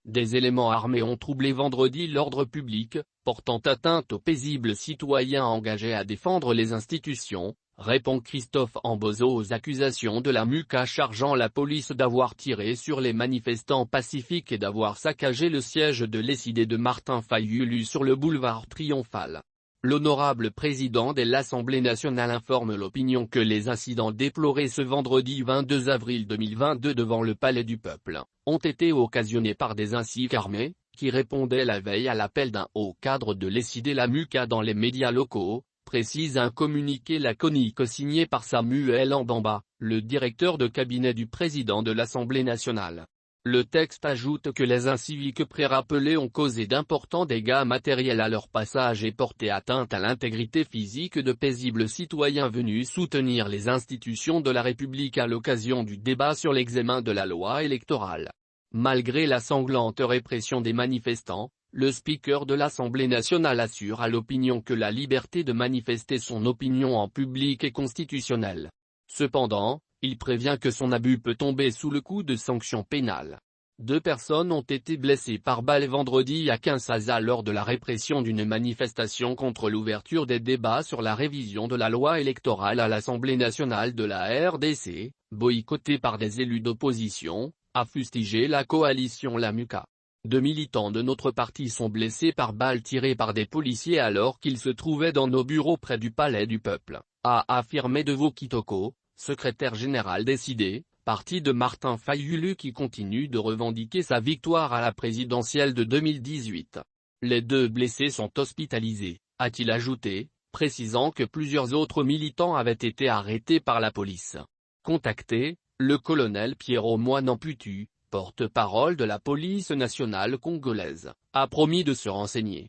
Des éléments armés ont troublé vendredi l'ordre public, portant atteinte aux paisibles citoyens engagés à défendre les institutions, répond Christophe Ambozo aux accusations de la MUCA chargeant la police d'avoir tiré sur les manifestants pacifiques et d'avoir saccagé le siège de l'ESID de Martin Fayulu sur le boulevard Triomphal. L'honorable président de l'Assemblée nationale informe l'opinion que les incidents déplorés ce vendredi 22 avril 2022 devant le Palais du Peuple, ont été occasionnés par des inciques armés, qui répondaient la veille à l'appel d'un haut cadre de l'ESID et la MUCA dans les médias locaux, précise un communiqué laconique signé par Samuel Mbamba, le directeur de cabinet du président de l'Assemblée nationale. Le texte ajoute que les inciviques prérappelés ont causé d'importants dégâts matériels à leur passage et porté atteinte à l'intégrité physique de paisibles citoyens venus soutenir les institutions de la République à l'occasion du débat sur l'examen de la loi électorale. Malgré la sanglante répression des manifestants, le speaker de l'Assemblée nationale assure à l'opinion que la liberté de manifester son opinion en public est constitutionnelle. Cependant, il prévient que son abus peut tomber sous le coup de sanctions pénales. 2 personnes ont été blessées par balle vendredi à Kinshasa lors de la répression d'une manifestation contre l'ouverture des débats sur la révision de la loi électorale à l'Assemblée nationale de la RDC, boycottée par des élus d'opposition, a fustigé la coalition La MUCA. 2 militants de notre parti sont blessés par balles tirées par des policiers alors qu'ils se trouvaient dans nos bureaux près du Palais du Peuple, a affirmé Devo Kitoko, secrétaire général d'ESID, parti de Martin Fayulu qui continue de revendiquer sa victoire à la présidentielle de 2018. Les 2 blessés sont hospitalisés, a-t-il ajouté, précisant que plusieurs autres militants avaient été arrêtés par la police. Contacté, le colonel Pierrot Moine-Amputu, porte-parole de la police nationale congolaise, a promis de se renseigner.